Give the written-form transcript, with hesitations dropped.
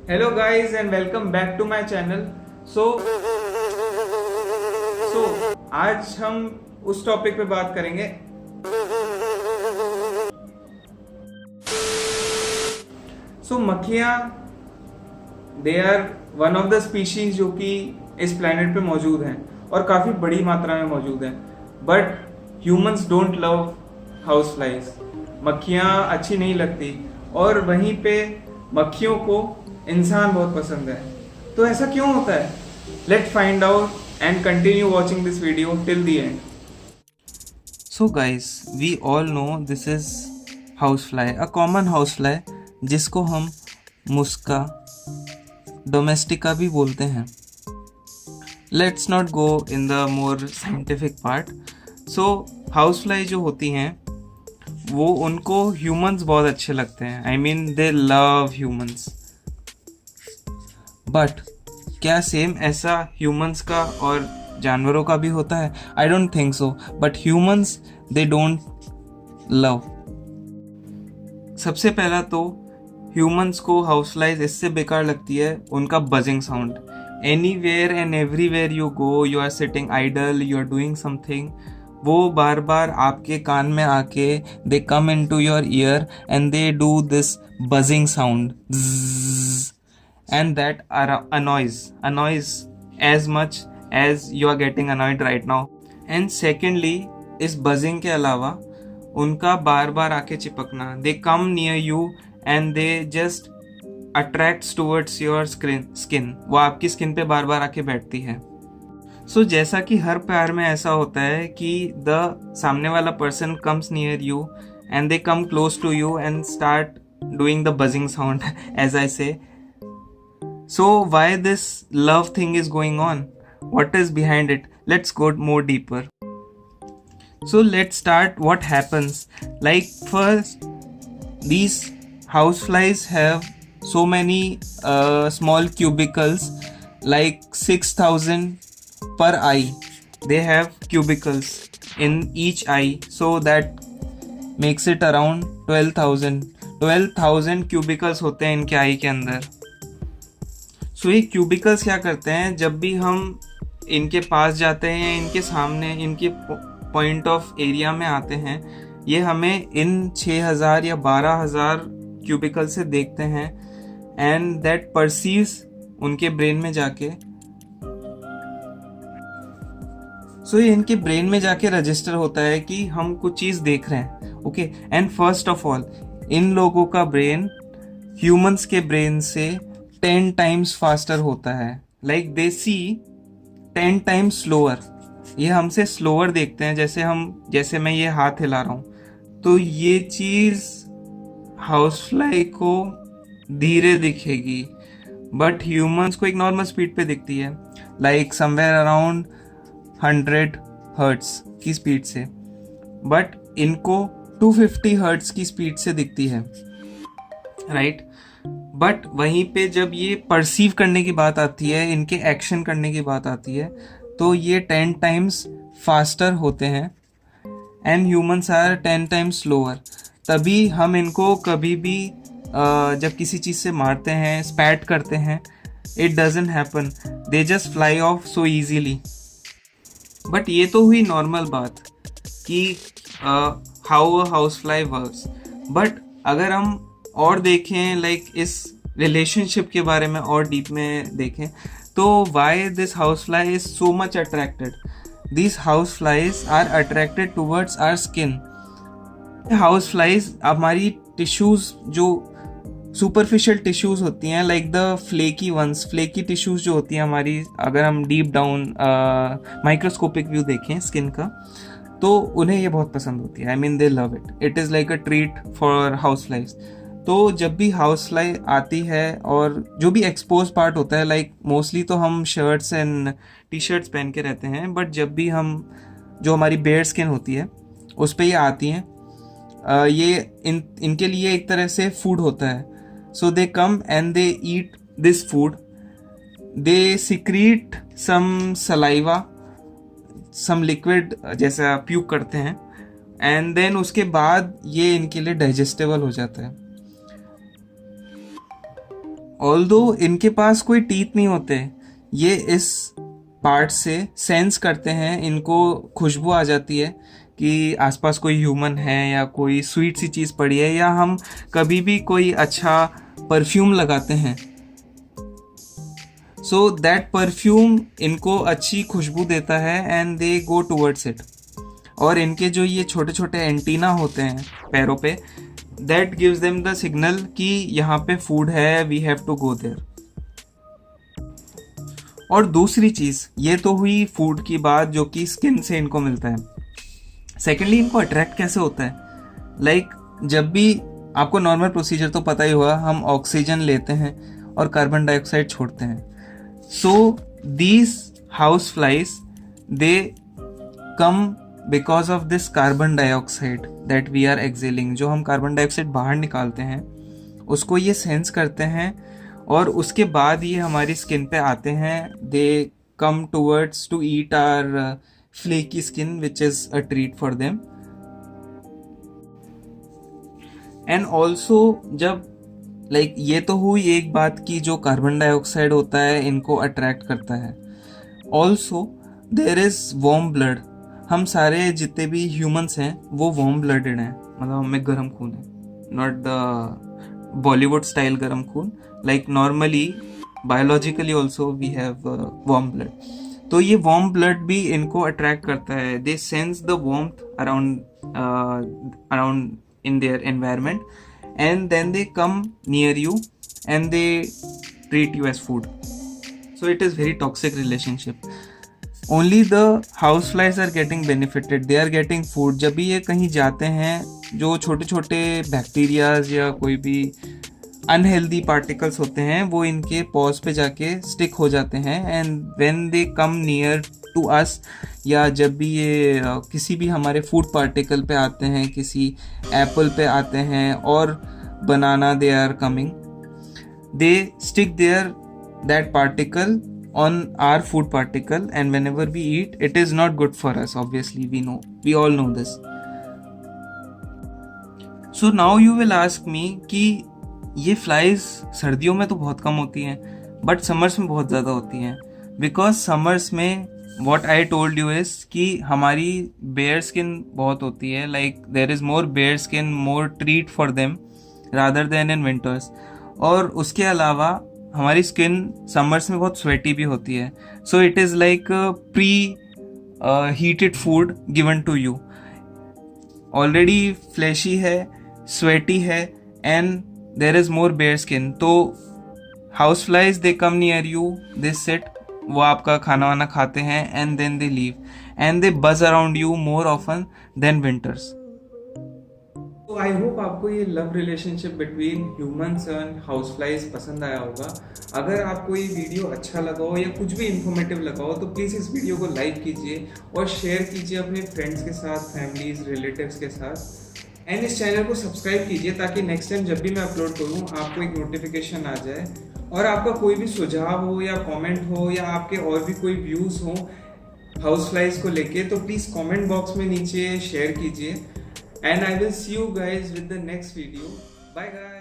Hello guys and welcome back to my channel. So आज हम उस टॉपिक पे बात करेंगे। मक्खियाँ they are one of the species जो कि इस प्लेनेट पे मौजूद हैं और काफ़ी बड़ी मात्रा में मौजूद हैं। But humans don't love house flies. मक्खियाँ अच्छी नहीं लगती और वहीं पे मक्खियों को इंसान बहुत पसंद है। तो ऐसा क्यों होता है? Let's find out and continue watching this video till the end. So guys, we all know this is housefly, a common housefly जिसको हम मुस्का डोमेस्टिका भी बोलते हैं. Let's not go in the more scientific part. So housefly जो होती हैं वो उनको humans बहुत अच्छे लगते हैं. I mean they love humans. But क्या सेम ऐसा humans का और जानवरों का भी होता है? I don't think so. But humans they don't love. सबसे पहला तो ह्यूमंस को हाउसफ्लाइज इससे बेकार लगती है उनका buzzing sound. Anywhere and everywhere you go, you are sitting idle, you are doing something, वो बार बार आपके कान में आके they come into your ear and they do this buzzing sound and that annoys as much as you are getting annoyed right now. And secondly, इस buzzing के अलावा उनका बार बार आके चिपकना, they come near you and they just attracts towards your skin. वो आपकी skin पे बार बार आके बैठती है. So जैसा कि हर प्यार में ऐसा होता है कि the सामने वाला person comes near you and they come close to you and start doing the buzzing sound as I say. So why this love thing is going on? What is behind it? Let's go more deeper. So let's start what happens. Like first, these houseflies have so many small cubicles, like 6,000 per eye. They have cubicles in each eye, so that makes it around 12,000. 12,000 cubicles होते हैं इनके आई के अंदर. सो ये cubicles क्या करते हैं, जब भी हम इनके पास जाते हैं, इनके सामने, इनके पॉइंट ऑफ एरिया में आते हैं, ये हमें इन 6,000 या 12,000 क्यूबिकल से देखते हैं एंड दैट परसीव्स उनके ब्रेन में जाके. सो ये इनके ब्रेन में जाके रजिस्टर होता है कि हम कुछ चीज़ देख रहे हैं. Okay, and first of all in लोगों का ब्रेन ह्यूमंस के ब्रेन से 10 times फास्टर होता है. Like they see 10 times slower. ये हमसे स्लोअर देखते हैं. जैसे मैं ये हाथ हिला रहा हूँ तो ये चीज़ हाउसफ्लाई को धीरे दिखेगी, बट ह्यूमंस को एक नॉर्मल स्पीड पे दिखती है, लाइक समवेयर अराउंड 100 हर्ट्स की स्पीड से. बट इनको 250 हर्ट्स की स्पीड से दिखती है, राइट? बट वहीं पे जब ये परसीव करने की बात आती है, इनके एक्शन करने की बात आती है, तो ये 10 times फास्टर होते हैं and humans are 10 times slower. तभी हम इनको कभी भी जब किसी चीज़ से मारते हैं, स्पैट करते हैं, it doesn't happen. They just fly of so easily. But ये तो हुई नॉर्मल बात कि how a house fly works. But अगर हम और देखें, लाइक इस रिलेशनशिप के बारे में और डीप में देखें, तो why this house fly is so much attracted. This house flies are attracted towards our skin. House flies हमारी टिश्यूज, जो सुपरफिशियल टिश्यूज होती हैं, लाइक द फ्लेकी टिश्यूज जो होती हैं हमारी, अगर हम डीप डाउन माइक्रोस्कोपिक व्यू देखें स्किन का, तो उन्हें ये बहुत पसंद होती है. I mean they love it. It is like a treat for house flies. तो जब भी हाउस फ्लाई आती है और जो भी एक्सपोज पार्ट होता है, लाइक मोस्टली तो हम शर्ट्स एंड टी शर्ट्स पहन के रहते हैं, बट जब भी हम, जो हमारी बेयर स्किन होती है उस पर ये आती हैं, ये इनके लिए एक तरह से फूड होता है. So they come and they eat this food. They secrete some saliva, some liquid जैसा प्यूक करते हैं, एंड देन उसके बाद ये इनके लिए डाइजेस्टेबल हो जाता है. ऑल्दो इनके पास कोई टीथ नहीं होते, ये इस पार्ट से सेंस करते हैं, इनको खुशबू आ जाती है कि आसपास कोई ह्यूमन है या कोई स्वीट सी चीज़ पड़ी है, या हम कभी भी कोई अच्छा परफ्यूम लगाते हैं, सो दैट परफ्यूम इनको अच्छी खुशबू देता है and they go towards it. और इनके जो ये छोटे छोटे एंटीना होते हैं पैरों पे, that gives them the signal कि यहाँ पे फूड है, we have to go there. और दूसरी चीज़, ये तो हुई फूड की बात जो कि स्किन से इनको मिलता है। सेकेंडली, इनको अट्रैक्ट कैसे होता है? लाइक जब भी आपको नॉर्मल प्रोसीजर तो पता ही हुआ, हम ऑक्सीजन लेते हैं और कार्बन डाइऑक्साइड छोड़ते हैं। So these house flies they come because of this carbon dioxide that we are exhaling. जो हम कार्बन डाइऑक्साइड बाहर निकालते हैं उसको ये सेंस करते हैं और उसके बाद ये हमारी स्किन पे आते हैं। They come towards to eat our flaky skin, which is a treat for them. And also जब ये तो हुई एक बात की जो कार्बन डाइऑक्साइड होता है इनको अट्रैक्ट करता है। Also there is warm blood. हम सारे जितने भी ह्यूमंस हैं वो वार्म ब्लडेड हैं, मतलब हमें गर्म खून है, नॉट द बॉलीवुड स्टाइल गर्म खून। Like normally biologically also we have warm blood. तो ये वार्म ब्लड भी इनको अट्रैक्ट करता है। They sense the warmth around in their environment and then they come near you and they treat you as food. So it is very toxic relationship. Only the house flies are getting benefited, they are getting food. जब भी ये कहीं जाते हैं, जो छोटे छोटे bacterias या कोई भी अनहेल्दी पार्टिकल्स होते हैं वो इनके पॉज पे जाके स्टिक हो जाते हैं and when they come near to us, या जब भी ये किसी भी हमारे फूड पार्टिकल पे आते हैं, किसी एप्पल पे आते हैं और banana, they are coming, they stick there that particle on our food particle and whenever we eat it is not good for us. Obviously we all know this. So now you will ask me कि ये flies सर्दियों में तो बहुत कम होती हैं but summers में बहुत ज़्यादा होती हैं। बिकॉज समर्स में what I told you is कि हमारी बेयर स्किन बहुत होती है, like there is more bare skin, more treat for them rather than in winters. और उसके अलावा हमारी स्किन समर्स में बहुत स्वेटी भी होती है। So it is like preheated food given to you, already fleshy है, स्वेटी है and there is more bare skin. तो house flies they come near you, they sit, वो आपका खाना वाना खाते हैं and then they leave and they buzz around you more often than winters. तो आई होप आपको ये love relationship between humans and house flies पसंद आया होगा। अगर आपको ये वीडियो अच्छा लगा हो या कुछ भी इंफॉर्मेटिव लगा हो तो प्लीज़ इस वीडियो को लाइक कीजिए और शेयर कीजिए अपने फ्रेंड्स के साथ, फैमिलीज, रिलेटिव्स के साथ। एंड इस चैनल को सब्सक्राइब कीजिए ताकि नेक्स्ट टाइम जब भी मैं अपलोड करूँ आपको एक नोटिफिकेशन आ जाए। और आपका कोई भी सुझाव हो या कॉमेंट हो या आपके और भी कोई व्यूज़ हो हाउस फ्लाइज को लेके तो प्लीज़ कॉमेंट बॉक्स में नीचे शेयर कीजिए। And I will see you guys with the next video. Bye guys.